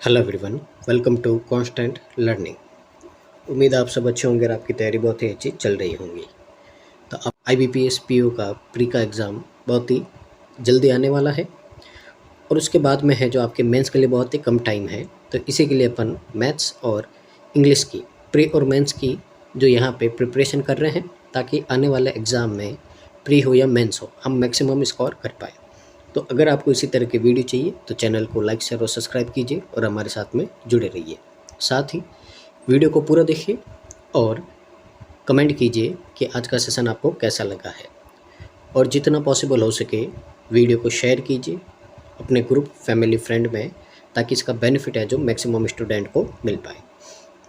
Hello everyone, welcome to Constant Learning. उम्मीद है आप सब अच्छे होंगे और आपकी तैयारी बहुत ही अच्छी चल रही होंगी। तो अब IBPS PO का प्री का एग्ज़ाम बहुत ही जल्दी आने वाला है और उसके बाद में है जो आपके मेंस के लिए बहुत ही कम टाइम है। तो इसी के लिए अपन मैथ्स और इंग्लिश की प्री और मेंस की जो यहाँ पे प्रिपरेशन कर रहे हैं, ताकि आने वाले एग्ज़ाम में प्री हो या मेंस हो हम मैक्सिमम स्कोर कर पाए। तो अगर आपको इसी तरह के वीडियो चाहिए तो चैनल को लाइक शेयर और सब्सक्राइब कीजिए और हमारे साथ में जुड़े रहिए। साथ ही वीडियो को पूरा देखिए और कमेंट कीजिए कि आज का सेशन आपको कैसा लगा है, और जितना पॉसिबल हो सके वीडियो को शेयर कीजिए अपने ग्रुप फैमिली फ्रेंड में, ताकि इसका बेनिफिट है जो मैक्सिमम स्टूडेंट को मिल पाए।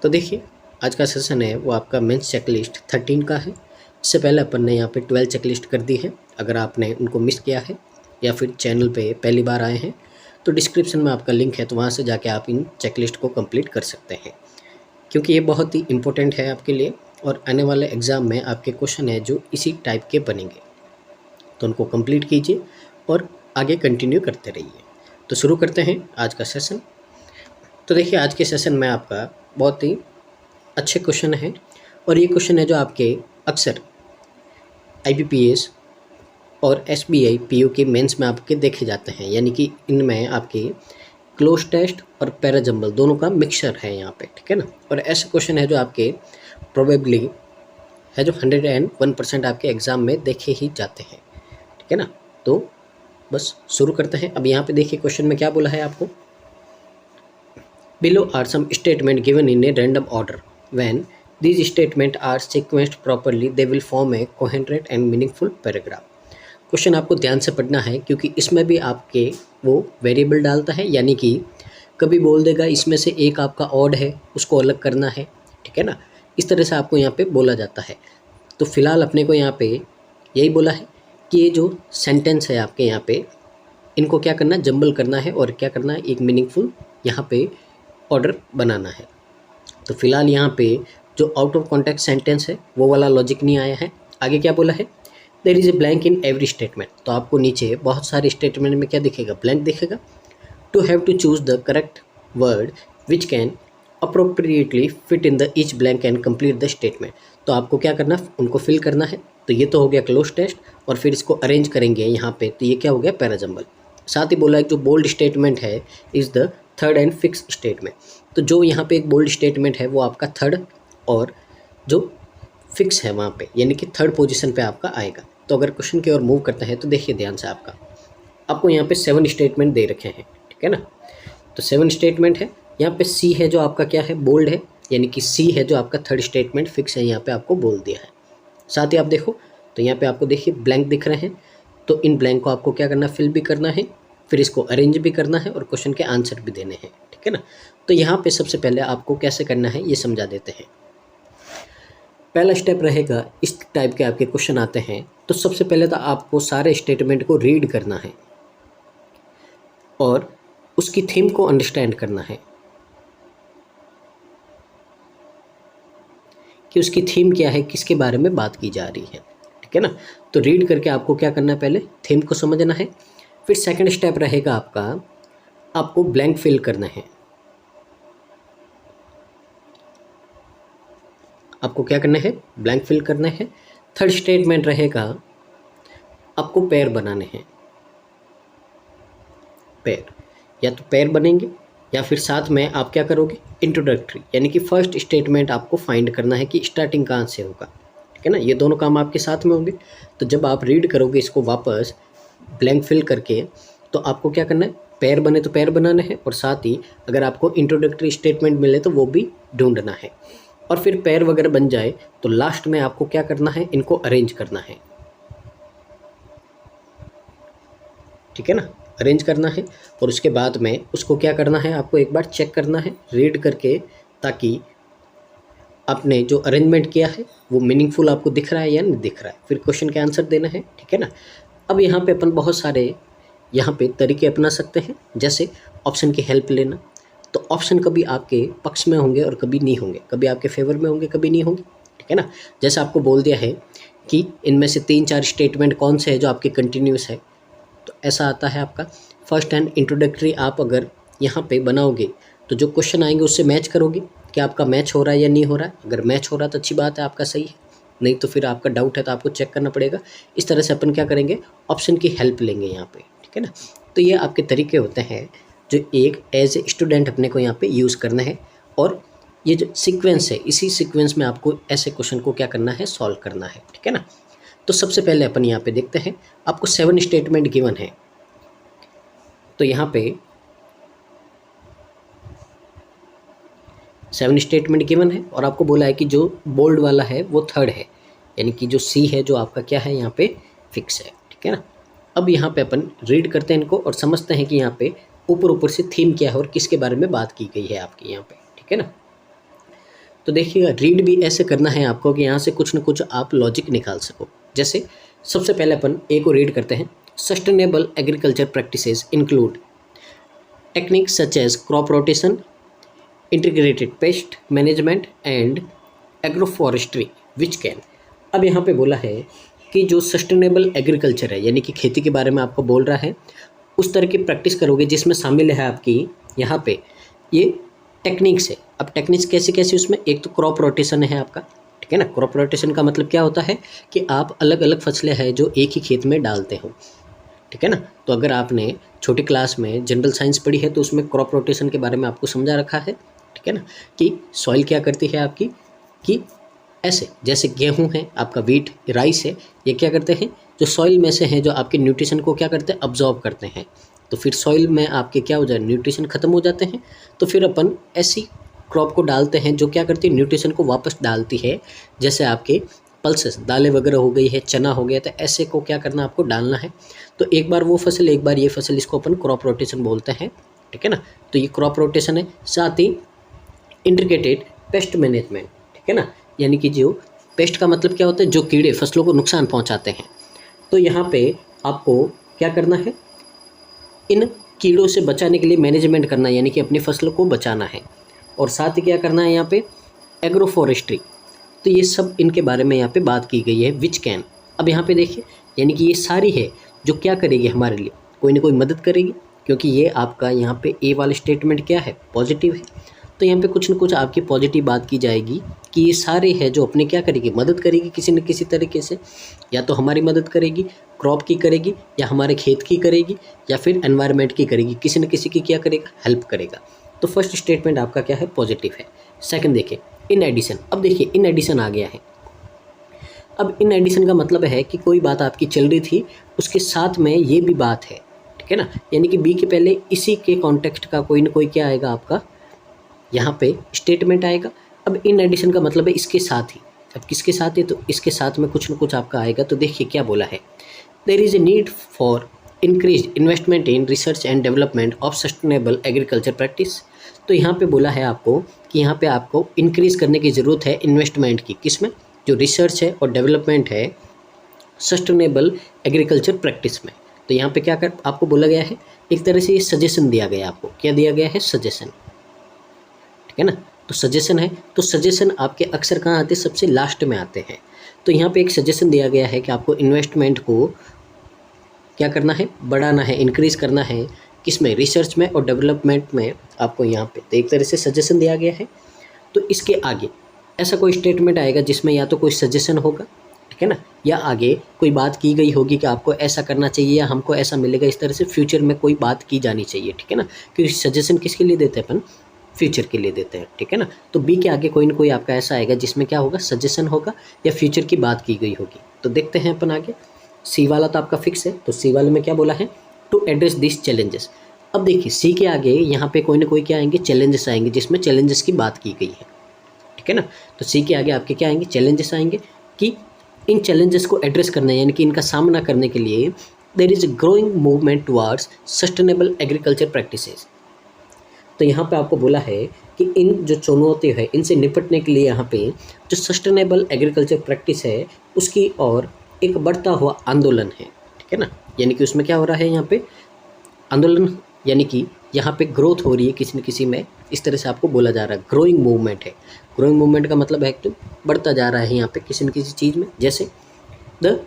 तो देखिए, आज का सेशन है वो आपका मेंस चेकलिस्ट 13 का है। इससे पहले अपन ने यहाँ पे 12 चेकलिस्ट कर दी है। अगर आपने उनको मिस किया है या फिर चैनल पे पहली बार आए हैं तो डिस्क्रिप्शन में आपका लिंक है, तो वहाँ से जाके आप इन चेकलिस्ट को कंप्लीट कर सकते हैं, क्योंकि ये बहुत ही इंपॉर्टेंट है आपके लिए और आने वाले एग्ज़ाम में आपके क्वेश्चन है जो इसी टाइप के बनेंगे। तो उनको कंप्लीट कीजिए और आगे कंटिन्यू करते रहिए। तो शुरू करते हैं आज का सेशन। तो देखिए, आज के सेशन में आपका बहुत ही अच्छे क्वेश्चन है और ये क्वेश्चन है जो आपके अक्सर IBPS और SBI PO के मेंस में आपके देखे जाते हैं, यानी कि इनमें आपके क्लोज टेस्ट और पैराजंबल दोनों का मिक्सचर है यहाँ पे, ठीक है ना। और ऐसे क्वेश्चन है जो आपके प्रोबेबली है जो 101% आपके एग्ज़ाम में देखे ही जाते हैं, ठीक है ना। तो बस शुरू करते हैं। अब यहाँ पे देखिए क्वेश्चन में क्या बोला है आपको। Below are some statement given in a random order, when these statements are sequenced properly they will form a coherent and meaningful paragraph। Question आपको ध्यान से पढ़ना है, क्योंकि इसमें भी आपके वो वेरिएबल डालता है, यानी कि कभी बोल देगा इसमें से एक आपका ऑड है उसको अलग करना है, ठीक है ना। इस तरह से आपको यहाँ पे बोला जाता है। तो फिलहाल अपने को यहाँ पे यही बोला है कि ये जो सेंटेंस है आपके यहाँ पे, इनको क्या करना है, जंबल करना है और क्या करना है, एक मीनिंगफुल यहाँ पे ऑर्डर बनाना है। तो फिलहाल यहाँ पे जो आउट ऑफ कॉन्टेक्स्ट सेंटेंस है वो वाला लॉजिक नहीं आया है। आगे क्या बोला है, there is a blank in every statement. तो आपको नीचे बहुत सारे स्टेटमेंट में क्या दिखेगा, ब्लैंक दिखेगा। To have to choose the correct word which can appropriately fit in the each blank and complete the statement. तो आपको क्या करना, उनको फिल करना है। तो ये तो हो गया क्लोज टेस्ट, और फिर इसको अरेंज करेंगे यहाँ पे, तो ये क्या हो गया, पैराजंबल। साथ ही बोला है जो बोल्ड स्टेटमेंट है is the third and fix statement. तो जो यहाँ पे एक बोल्ड स्टेटमेंट है वो आपका थर्ड और जो फिक्स है वहाँ पे, यानी कि थर्ड पोजीशन पे आपका आएगा। तो अगर क्वेश्चन की ओर मूव करते हैं तो देखिए ध्यान से, आपको यहाँ पे 7 स्टेटमेंट दे रखे हैं, ठीक है ना। तो 7 स्टेटमेंट है। यहाँ पे C है जो आपका क्या है, बोल्ड है, यानी कि C है जो आपका थर्ड स्टेटमेंट फिक्स है, यहाँ पे आपको बोल दिया है। साथ ही आप देखो तो यहाँ पे आपको देखिए ब्लैंक दिख रहे हैं। तो इन ब्लैंक को आपको क्या करना, फिल भी करना है, फिर इसको अरेंज भी करना है और क्वेश्चन के आंसर भी देने हैं, ठीक है ना। तो यहाँ पे सबसे पहले आपको कैसे करना है ये समझा देते हैं। पहला स्टेप रहेगा, इस टाइप के आपके क्वेश्चन आते हैं तो सबसे पहले तो आपको सारे स्टेटमेंट को रीड करना है और उसकी थीम को अंडरस्टैंड करना है कि उसकी थीम क्या है, किसके बारे में बात की जा रही है, ठीक है ना। तो रीड करके आपको क्या करना है, पहले थीम को समझना है। फिर सेकंड स्टेप रहेगा आपका, आपको ब्लैंक फिल करना है। आपको क्या करना है, ब्लैंक फिल करना है। थर्ड स्टेटमेंट रहेगा, आपको पेयर बनाने हैं। पेयर, या तो पेयर बनेंगे या फिर साथ में आप क्या करोगे, इंट्रोडक्टरी, यानी कि फर्स्ट स्टेटमेंट आपको फाइंड करना है कि स्टार्टिंग कहाँ से होगा, ठीक है ना। ये दोनों काम आपके साथ में होंगे। तो जब आप रीड करोगे इसको वापस ब्लैंक फिल करके, तो आपको क्या करना है, पेयर बने तो पेयर बनाने हैं, और साथ ही अगर आपको इंट्रोडक्टरी स्टेटमेंट मिले तो वो भी ढूंढना है। और फिर पेयर वगैरह बन जाए तो लास्ट में आपको क्या करना है, इनको अरेंज करना है, ठीक है ना, अरेंज करना है। और उसके बाद में उसको क्या करना है, आपको एक बार चेक करना है रीड करके, ताकि आपने जो अरेंजमेंट किया है वो मीनिंगफुल आपको दिख रहा है या नहीं दिख रहा है। फिर क्वेश्चन के आंसर देना है, ठीक है ना। अब यहाँ पे अपन बहुत सारे यहाँ पे तरीके अपना सकते हैं, जैसे ऑप्शन की हेल्प लेना। तो ऑप्शन कभी आपके पक्ष में होंगे और कभी नहीं होंगे, कभी आपके फेवर में होंगे कभी नहीं होंगे, ठीक है ना। जैसे आपको बोल दिया है कि इनमें से 3-4 स्टेटमेंट कौन से है जो आपके कंटिन्यूस है, तो ऐसा आता है आपका फर्स्ट एंड इंट्रोडक्टरी। आप अगर यहाँ पे बनाओगे तो जो क्वेश्चन आएंगे उससे मैच करोगे कि आपका मैच हो रहा है या नहीं हो रहा है। अगर मैच हो रहा है तो अच्छी बात है, आपका सही है, नहीं तो फिर आपका डाउट है तो आपको चेक करना पड़ेगा। इस तरह से अपन क्या करेंगे, ऑप्शन की हेल्प लेंगे यहाँ पे, ठीक है ना। तो ये आपके तरीके होते हैं जो एक एज ए स्टूडेंट अपने को यहाँ पे यूज़ करना है। और ये जो सीक्वेंस है, इसी सीक्वेंस में आपको ऐसे क्वेश्चन को क्या करना है, सॉल्व करना है, ठीक है ना। तो सबसे पहले अपन यहाँ पे देखते हैं, आपको 7 स्टेटमेंट गिवन है। तो यहाँ पे 7 स्टेटमेंट गिवन है और आपको बोला है कि जो बोल्ड वाला है वो थर्ड है, यानी कि जो सी है जो आपका क्या है यहाँ पे फिक्स है, ठीक है ना। अब यहाँ पे अपन रीड करते हैं इनको और समझते हैं कि यहाँ पे ऊपर ऊपर से थीम क्या है और किसके बारे में बात की गई है आपकी यहाँ पे, ठीक है ना। तो देखिएगा, रीड भी ऐसे करना है आपको कि यहाँ से कुछ न कुछ आप लॉजिक निकाल सको। जैसे सबसे पहले अपन ए को रीड करते हैं, sustainable agriculture practices include techniques such as crop rotation, integrated pest management and agroforestry which can. अब यहाँ पे बोला है कि जो सस्टेनेबल एग्रीकल्चर है, यानी कि खेती के बारे में आपको बोल रहा है, उस तरह की प्रैक्टिस करोगे जिसमें शामिल है आपकी यहाँ पे ये टेक्निक्स है। अब टेक्निक्स कैसे कैसे, उसमें एक तो क्रॉप रोटेशन है आपका, ठीक है ना। क्रॉप रोटेशन का मतलब क्या होता है कि आप अलग अलग फसलें हैं जो एक ही खेत में डालते हो, ठीक है ना। तो अगर आपने छोटी क्लास में जनरल साइंस पढ़ी है तो उसमें क्रॉप रोटेशन के बारे में आपको समझा रखा है, ठीक है ना, कि सॉइल क्या करती है आपकी, कि ऐसे जैसे गेहूं है आपका, वीट राइस है, ये क्या करते हैं, जो सॉइल में से हैं जो आपके न्यूट्रिशन को क्या करते हैं, अब्जॉर्ब करते हैं। तो फिर सॉइल में आपके क्या हो जाए, न्यूट्रिशन ख़त्म हो जाते हैं, तो फिर अपन ऐसी क्रॉप को डालते हैं जो क्या करती है, न्यूट्रिशन को वापस डालती है। जैसे आपके पल्सेस, दालें वगैरह हो गई है, चना हो गया, तो ऐसे को क्या करना, आपको डालना है। तो एक बार वो फसल, एक बार ये फसल, इसको अपन क्रॉप रोटेशन बोलते हैं, ठीक है ना। तो ये क्रॉप रोटेशन है। साथ ही इंटीग्रेटेड पेस्ट मैनेजमेंट, ठीक है ना, यानी कि जो पेस्ट का मतलब क्या होता है, जो कीड़े फसलों को नुकसान पहुंचाते हैं। तो यहाँ पे आपको क्या करना है, इन कीड़ों से बचाने के लिए मैनेजमेंट करना, यानी कि अपनी फसलों को बचाना है। और साथ ही क्या करना है यहाँ पे, एग्रोफॉरेस्ट्री। तो ये सब इनके बारे में यहाँ पे बात की गई है, विच कैन। अब यहाँ पे देखिए, यानी कि ये सारी है जो क्या करेगी हमारे लिए, कोई ना कोई मदद करेगी, क्योंकि ये आपका यहाँ पे ए वाला स्टेटमेंट क्या है, पॉजिटिव है। तो यहाँ पे कुछ न कुछ आपकी पॉजिटिव बात की जाएगी कि ये सारे है जो अपने क्या करेगी, मदद करेगी किसी न किसी तरीके से। या तो हमारी मदद करेगी, क्रॉप की करेगी, या हमारे खेत की करेगी, या फिर एनवायरनमेंट की करेगी, किसी न किसी की क्या करेगा, हेल्प करेगा। तो फर्स्ट स्टेटमेंट आपका क्या है, पॉजिटिव है। सेकंड देखिए, इन एडिशन। अब देखिए इन एडिशन आ गया है। अब इन एडिशन का मतलब है कि कोई बात आपकी चल रही थी, उसके साथ में ये भी बात है, ठीक है ना, यानी कि बी के पहले इसी के कॉन्टेक्स्ट का कोई ना कोई क्या आएगा, आपका यहाँ पे स्टेटमेंट आएगा। अब इन एडिशन का मतलब है इसके साथ ही। अब किसके साथ है, तो इसके साथ में कुछ न कुछ आपका आएगा। तो देखिए क्या बोला है, there is a need for increase investment in research and development of sustainable agriculture practice. तो यहाँ पे बोला है आपको कि यहाँ पे आपको इंक्रीज़ करने की ज़रूरत है इन्वेस्टमेंट की, किसमें, जो रिसर्च है और डेवलपमेंट है सस्टेनेबल एग्रीकल्चर प्रैक्टिस में। तो यहाँ पे क्या कर आपको बोला गया है, एक तरह से ये सजेशन दिया गया है आपको। क्या दिया गया है, सजेशन, ठीक है ना। तो सजेशन है, तो सजेशन आपके अक्सर कहाँ आते हैं, सबसे लास्ट में आते हैं। तो यहाँ पे एक सजेशन दिया गया है कि आपको इन्वेस्टमेंट को क्या करना है, बढ़ाना है, इंक्रीज़ करना है, किसमें, रिसर्च में और डेवलपमेंट में आपको यहाँ पे। तो एक तरह से सजेशन दिया गया है। तो इसके आगे ऐसा कोई स्टेटमेंट आएगा जिसमें या तो कोई सजेशन होगा, ठीक है ना, या आगे कोई बात की गई होगी कि आपको ऐसा करना चाहिए या हमको ऐसा मिलेगा, इस तरह से फ्यूचर में कोई बात की जानी चाहिए, ठीक है ना। क्योंकि सजेशन किसके लिए देते हैं अपन, फ्यूचर के लिए देते हैं, ठीक है ना। तो बी के आगे कोई ना कोई आपका ऐसा आएगा जिसमें क्या होगा, सजेशन होगा या फ्यूचर की बात की गई होगी। तो देखते हैं अपन आगे। सी वाला तो आपका फिक्स है, तो सी वाले में क्या बोला है, टू एड्रेस दिस चैलेंजेस। अब देखिए सी के आगे यहाँ पे कोई ना कोई क्या आएंगे, चैलेंजेस आएंगे, जिसमें चैलेंजेस की बात की गई है, ठीक है ना। तो सी के आगे आपके क्या आएंगे, चैलेंजेस आएंगे, कि इन चैलेंजेस को एड्रेस करना है, यानी कि इनका सामना करने के लिए there is a growing movement towards sustainable agriculture practices. तो यहाँ पे आपको बोला है कि इन जो चुनौतियाँ है इनसे निपटने के लिए यहाँ पे जो सस्टेनेबल एग्रीकल्चर प्रैक्टिस है उसकी और एक बढ़ता हुआ आंदोलन है, ठीक है ना। यानी कि उसमें क्या हो रहा है, यहाँ पे आंदोलन, यानी कि यहाँ पे ग्रोथ हो रही है किसी न किसी में, इस तरह से आपको बोला जा रहा है। ग्रोइंग मूवमेंट है, ग्रोइंग मूवमेंट का मतलब है कि बढ़ता जा रहा है यहाँ पे किसी न किसी चीज़ में। जैसे the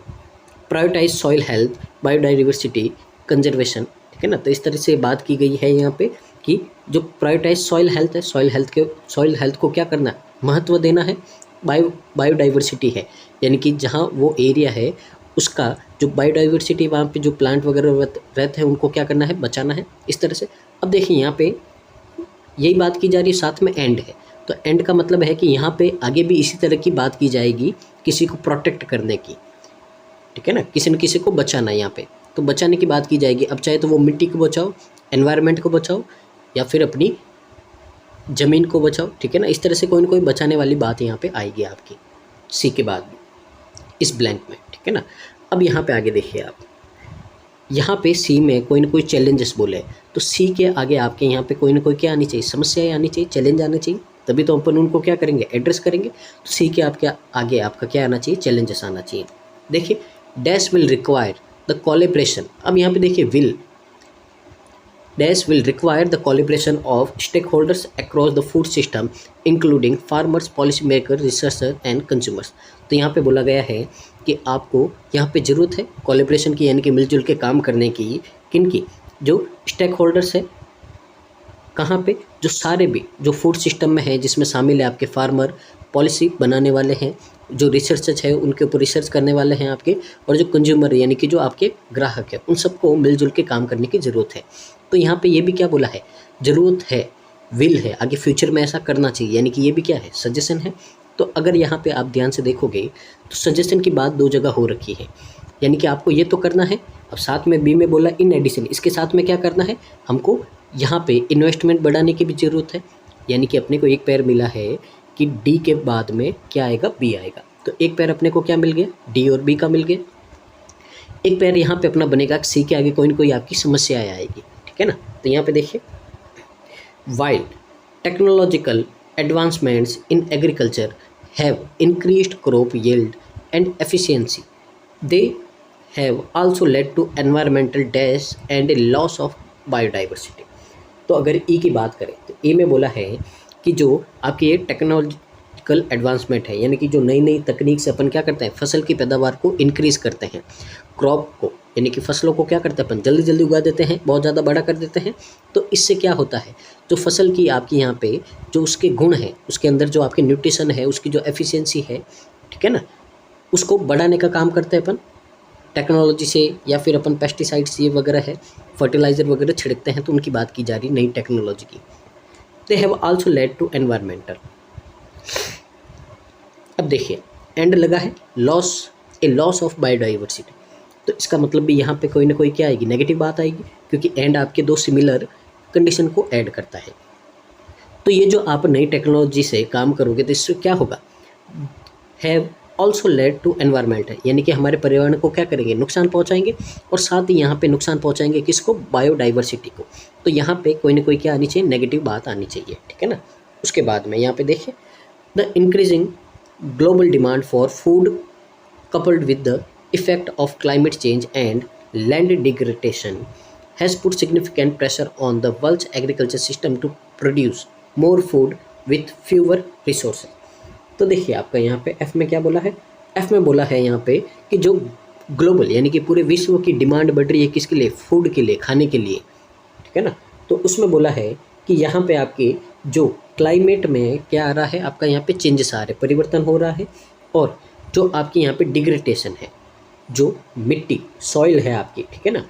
prioritise soil health, biodiversity conservation, ठीक है ना। तो इस तरह से बात की गई है यहाँ पे कि जो प्रायोरिटाइज सॉइल हेल्थ है, सॉइल हेल्थ को क्या करना है, महत्व देना है। बायोडाइवर्सिटी है, यानी कि जहाँ वो एरिया है उसका जो बायोडाइवर्सिटी, वहाँ पे जो प्लांट वगैरह रहते हैं उनको क्या करना है, बचाना है, इस तरह से। अब देखिए यहाँ पे यही बात की जा रही है, साथ में एंड है। तो एंड का मतलब है कि यहाँ पे आगे भी इसी तरह की बात की जाएगी, किसी को प्रोटेक्ट करने की, ठीक है ना, किसी न किसी को बचाना है यहाँ पे, तो बचाने की बात की जाएगी। अब चाहे तो वो मिट्टी को बचाओ, एनवायरनमेंट को बचाओ, या फिर अपनी ज़मीन को बचाओ, ठीक है ना। इस तरह से कोई ना कोई बचाने वाली बात यहाँ पे आएगी आपकी सी के बाद इस ब्लैंक में, ठीक है ना। अब यहाँ पे आगे देखिए आप, यहाँ पे सी में कोई ना कोई चैलेंजेस बोले, तो सी के आगे आपके यहाँ पे कोई ना कोई क्या आनी चाहिए, समस्याएं आनी चाहिए, चैलेंज आना चाहिए, तभी तो अपन उनको क्या करेंगे, एड्रेस करेंगे। तो सी के आपके आगे आपका क्या आना चाहिए, चैलेंजेस आना चाहिए। देखिए dash will require the collaboration, अब यहाँ पे देखिए will, dash will require the collaboration of stakeholders across the food system including farmers, policy maker, researcher and consumers. तो यहाँ पे बोला गया है कि आपको यहाँ पे ज़रूरत है कोलैबोरेशन की, यानी कि मिलजुल के काम करने की, किन की, जो स्टेक होल्डर्स है, कहाँ पे, जो सारे भी जो फूड सिस्टम में है, जिसमें शामिल है आपके फार्मर, पॉलिसी बनाने वाले हैं, जो रिसर्चर्स है उनके ऊपर रिसर्च करने वाले हैं आपके, और जो कंज्यूमर यानी कि जो आपके ग्राहक है, उन सबको मिलजुल के काम करने की ज़रूरत है। तो यहाँ पे ये भी क्या बोला है, ज़रूरत है, विल है, आगे फ्यूचर में ऐसा करना चाहिए, यानी कि ये भी क्या है, सजेशन है। तो अगर यहाँ पे आप ध्यान से देखोगे तो सजेशन की बात दो जगह हो रखी है, यानी कि आपको ये तो करना है। अब साथ में बी में बोला इन एडिशन, इसके साथ में क्या करना है, हमको यहाँ पे इन्वेस्टमेंट बढ़ाने की भी ज़रूरत है, यानी कि अपने को एक पैर मिला है कि डी के बाद में क्या आएगा, बी आएगा। तो एक पैर अपने को क्या मिल गया, डी और बी का मिल गया। एक पैर यहाँ पे अपना बनेगा सी के आगे कोई ना कोई आपकी समस्या आएगी, ठीक है ना। तो यहाँ पे देखिए, wild technological advancements in agriculture have increased crop yield and efficiency, they have also led to environmental dash and a loss of biodiversity. तो अगर ई की बात करें तो ई में बोला है कि जो आपकी ये टेक्नोलॉजिकल एडवांसमेंट है, यानी कि जो नई नई तकनीक से अपन क्या करते हैं, फसल की पैदावार को इंक्रीज़ करते हैं, क्रॉप को यानी कि फसलों को क्या करते हैं अपन, जल्दी जल्दी उगा देते हैं, बहुत ज़्यादा बड़ा कर देते हैं। तो इससे क्या होता है, जो फसल की आपकी यहाँ पे जो उसके गुण हैं, उसके अंदर जो आपके न्यूट्रिशन है, उसकी जो एफिशिएंसी है, ठीक है ना, उसको बढ़ाने का काम करते हैं अपन टेक्नोलॉजी से, या फिर अपन पेस्टिसाइड्स ये वगैरह है, फर्टिलाइज़र वगैरह छिड़कते हैं, तो उनकी बात की जा रही नई टेक्नोलॉजी की। They have also led to environmental, अब देखिए एंड लगा है लॉस ऑफ बायोडाइवर्सिटी, तो इसका मतलब भी यहाँ पे कोई ना कोई क्या आएगी, नेगेटिव बात आएगी, क्योंकि एंड आपके दो सिमिलर कंडीशन को ऐड करता है। तो ये जो आप नई टेक्नोलॉजी से काम करोगे तो इससे क्या होगा, have also led to environment है, यानी कि हमारे पर्यावरण को क्या करेंगे, नुकसान पहुंचाएंगे, और साथ ही यहाँ पे नुकसान पहुंचाएंगे किसको, बायोडाइवर्सिटी को। तो यहाँ पे कोई ना कोई क्या आनी चाहिए, नेगेटिव बात आनी चाहिए, ठीक है ना। उसके बाद में यहाँ पे देखिए, the increasing global demand for food coupled with the effect of climate change and land degradation has put significant pressure on the world's agriculture system to produce more food with fewer resources। तो देखिए आपका यहाँ पे F में क्या बोला है, F में बोला है यहाँ पे कि जो ग्लोबल यानी कि पूरे विश्व की डिमांड बढ़ रही है किसके लिए, फूड के लिए, खाने के लिए, ठीक है ना। तो उसमें बोला है कि यहाँ पे आपके जो क्लाइमेट में क्या आ रहा है, आपका यहाँ पे चेंजेस आ रहे, परिवर्तन हो रहा है, और जो आपकी यहाँ पे डिग्रेडेशन है, जो मिट्टी सॉइल है आपकी, ठीक है ना,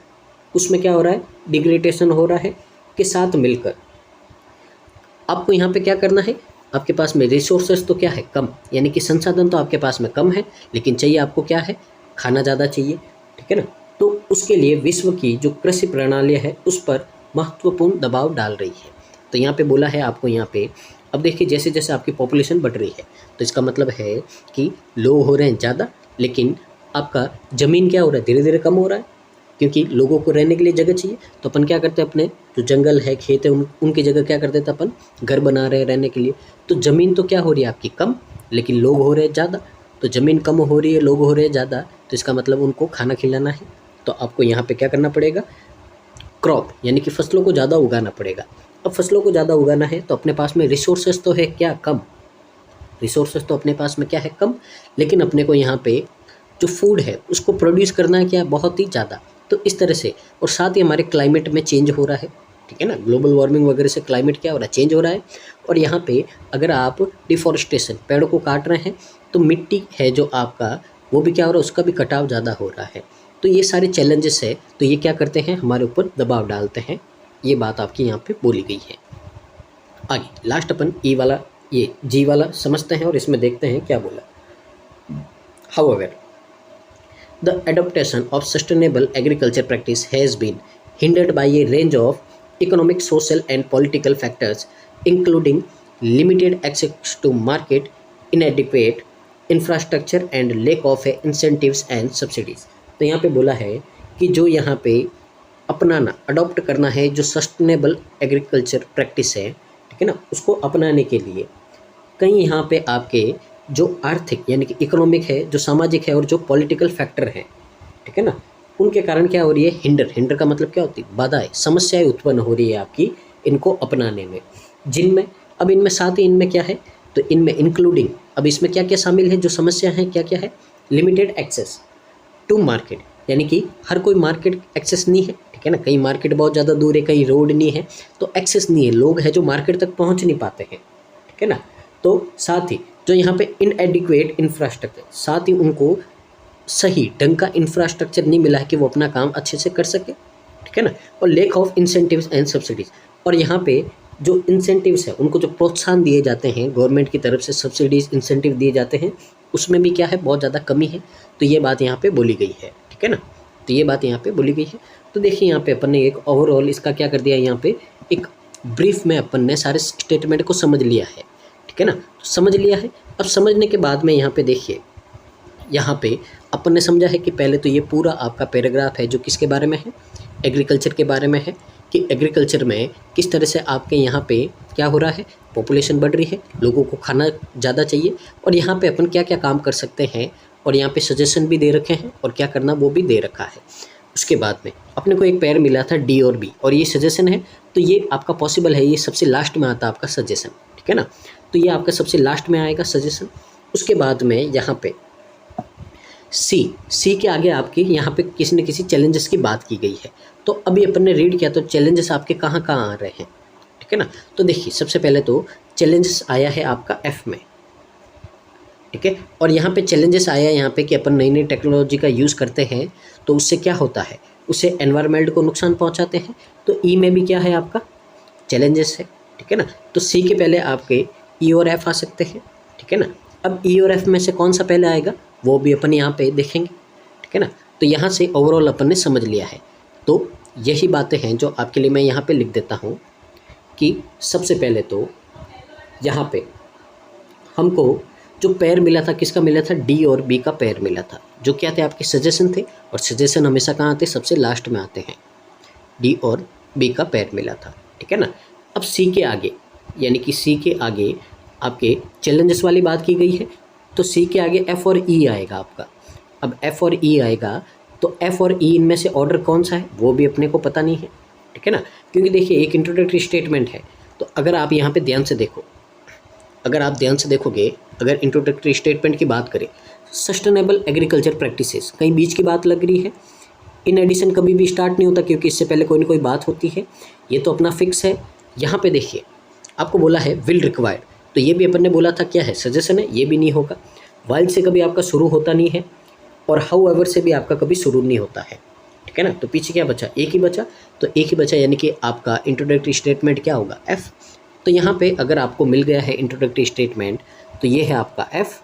उसमें क्या हो रहा है, डिग्रेडेशन हो रहा है, के साथ मिलकर आपको यहाँ पे क्या करना है, आपके पास में रिसोर्सेज तो क्या है, कम, यानी कि संसाधन तो आपके पास में कम है, लेकिन चाहिए आपको क्या है, खाना ज़्यादा चाहिए, ठीक है ना। तो उसके लिए विश्व की जो कृषि प्रणाली है उस पर महत्वपूर्ण दबाव डाल रही है। तो यहाँ पे बोला है आपको यहाँ पे, अब देखिए जैसे जैसे आपकी पॉपुलेशन बढ़ रही है तो इसका मतलब है कि लोग हो रहे हैं ज़्यादा, लेकिन आपका ज़मीन क्या हो रहा है, धीरे धीरे कम हो रहा है, क्योंकि लोगों को रहने के लिए जगह चाहिए। तो अपन क्या करते हैं, अपने जो जंगल है, खेत है, उनकी जगह क्या कर देते हैं अपन, घर बना रहे हैं रहने के लिए। तो ज़मीन तो क्या हो रही है आपकी कम, लेकिन लोग हो रहे हैं ज़्यादा। तो ज़मीन कम हो रही है, लोग हो रहे हैं ज़्यादा, तो इसका मतलब उनको खाना खिलाना है। तो आपको यहाँ पर क्या करना पड़ेगा, क्रॉप यानी कि फसलों को ज़्यादा उगाना पड़ेगा। अब फसलों को ज़्यादा उगाना है तो अपने पास में रिसोर्सेज तो है क्या, कम, रिसोर्सेज तो अपने पास में क्या है, कम, लेकिन अपने को यहाँ पे जो फूड है उसको प्रोड्यूस करना है क्या, बहुत ही ज़्यादा। तो इस तरह से, और साथ ही हमारे क्लाइमेट में चेंज हो रहा है, ठीक है ना। ग्लोबल वार्मिंग वगैरह से क्लाइमेट क्या हो रहा है, चेंज हो रहा है। और यहाँ पे अगर आप डिफॉरेस्टेशन, पेड़ों को काट रहे हैं, तो मिट्टी है जो आपका, वो भी क्या हो रहा है, उसका भी कटाव ज़्यादा हो रहा है। तो ये सारे चैलेंजेस है, तो ये क्या करते हैं, हमारे ऊपर दबाव डालते हैं। ये बात आपकी यहाँ पे बोली गई है। आगे लास्ट अपन ई वाला, ये जी वाला समझते हैं और इसमें देखते हैं क्या बोला। However, the adaptation of sustainable agriculture practice has been hindered by a range of economic, social, and political factors, including limited access to market, inadequate infrastructure, and lack of incentives and subsidies। तो यहाँ पे बोला है कि जो यहाँ पे अपनाना, अडॉप्ट करना है जो सस्टेनेबल एग्रीकल्चर प्रैक्टिस है, ठीक है ना, उसको अपनाने के लिए कहीं यहाँ पे आपके जो आर्थिक यानी कि इकोनॉमिक है, जो सामाजिक है, और जो पॉलिटिकल फैक्टर है, ठीक है ना, उनके कारण क्या हो रही है, हिंडर का मतलब क्या होती है, बाधाएं, समस्याएं उत्पन्न हो रही है आपकी इनको अपनाने में। जिनमें अब इनमें साथ ही इनमें क्या है, तो इनमें इंक्लूडिंग, अब इसमें क्या क्या शामिल है, जो समस्या है क्या क्या है, लिमिटेड एक्सेस टू मार्केट, यानी कि हर कोई मार्केट एक्सेस नहीं है, ठीक है ना, कहीं मार्केट बहुत ज़्यादा दूर है, कहीं रोड नहीं है, तो एक्सेस नहीं है, लोग हैं जो मार्केट तक पहुँच नहीं पाते हैं, ठीक है ना। तो साथ ही जो यहाँ पे इनएडिक्वेट इंफ्रास्ट्रक्चर, साथ ही उनको सही ढंग का इंफ्रास्ट्रक्चर नहीं मिला है कि वो अपना काम अच्छे से कर सके, ठीक है ना। और lake of incentives and subsidies, और यहाँ पे जो इंसेंटिव्स है, उनको जो प्रोत्साहन दिए जाते हैं गवर्नमेंट की तरफ से, सब्सिडीज इंसेंटिव दिए जाते हैं, उसमें भी क्या है, बहुत ज़्यादा कमी है। तो ये बात यहाँ पे बोली गई है, ठीक है ना। तो ये बात यहाँ पे बोली गई है। तो देखिए यहाँ पे अपन ने एक ओवरऑल इसका क्या कर दिया, यहाँ पे एक ब्रीफ में अपन ने सारे स्टेटमेंट को समझ लिया है, ठीक है ना। तो समझ लिया है। अब समझने के बाद में यहाँ पे देखिए, यहाँ पे अपन ने समझा है कि पहले तो ये पूरा आपका पैराग्राफ है जो किसके बारे में है, एग्रीकल्चर के बारे में है, कि एग्रीकल्चर में किस तरह से आपके यहाँ पे क्या हो रहा है, पॉपुलेशन बढ़ रही है, लोगों को खाना ज़्यादा चाहिए, और यहाँ पे अपन क्या क्या काम कर सकते हैं, और यहाँ पे सजेशन भी दे रखे हैं, और क्या करना वो भी दे रखा है। उसके बाद में अपने को एक पेयर मिला था डी और बी, और ये सजेशन है, तो ये आपका पॉसिबल है, ये सबसे लास्ट में आता है आपका सजेशन, ठीक है ना। तो ये आपका सबसे लास्ट में आएगा सजेशन। उसके बाद में यहाँ पे सी के आगे आपके यहाँ पे किसी न किसी चैलेंजेस की बात की गई है। तो अभी अपन ने रीड किया, तो चैलेंजेस आपके कहाँ कहाँ आ रहे हैं, ठीक है ना। तो देखिए सबसे पहले तो चैलेंजेस आया है आपका एफ में, ठीक है। और यहाँ पे चैलेंजेस आया है यहाँ पे कि अपन नई नई टेक्नोलॉजी का यूज़ करते हैं, तो उससे क्या होता है, उससे एनवायरनमेंट को नुकसान पहुँचाते हैं। तो ई में भी क्या है आपका चैलेंजेस है, ठीक है ना। तो सी के पहले आपके ई और एफ आ सकते हैं, ठीक है ना। अब ई और एफ में से कौन सा पहले आएगा वो भी अपन यहाँ पे देखेंगे, ठीक है ना। तो यहाँ से ओवरऑल अपन ने समझ लिया है। तो यही बातें हैं जो आपके लिए मैं यहाँ पे लिख देता हूँ कि सबसे पहले तो यहाँ पे हमको जो पेयर मिला था, किसका मिला था, डी और बी का पेयर मिला था, जो क्या थे, आपके सजेशन थे, और सजेशन हमेशा कहाँ आते, सबसे लास्ट में आते हैं। डी और बी का पेयर मिला था, ठीक है ना। अब सी के आगे, यानी कि सी के आगे आपके चैलेंजेस वाली बात की गई है, तो सी के आगे एफ और ई आएगा आपका। अब एफ और ई आएगा, तो एफ और ई इनमें से ऑर्डर कौन सा है वो भी अपने को पता नहीं है, ठीक है ना। क्योंकि देखिए एक इंट्रोडक्टरी स्टेटमेंट है, तो अगर आप यहाँ पे ध्यान से देखो, अगर आप ध्यान से देखोगे, अगर इंट्रोडक्टरी स्टेटमेंट की बात करें, सस्टेनेबल एग्रीकल्चर प्रैक्टिसेस, कहीं बीच की बात लग रही है। इन एडिशन कभी भी स्टार्ट नहीं होता, क्योंकि इससे पहले कोई ना कोई बात होती है, ये तो अपना फिक्स है। यहाँ पे देखिए आपको बोला है विल रिक्वायर्ड, तो ये भी अपन ने बोला था क्या है, सजेशन है, ये भी नहीं होगा। वाइल से कभी आपका शुरू होता नहीं है, और हाउ एवर से भी आपका कभी शुरू नहीं होता है, ठीक है ना। तो पीछे क्या बचा, एक ही बचा, तो एक ही बचा, यानी कि आपका इंट्रोडक्टरी स्टेटमेंट क्या होगा, एफ। तो यहाँ पे अगर आपको मिल गया है इंट्रोडक्टरी स्टेटमेंट, तो ये है आपका एफ,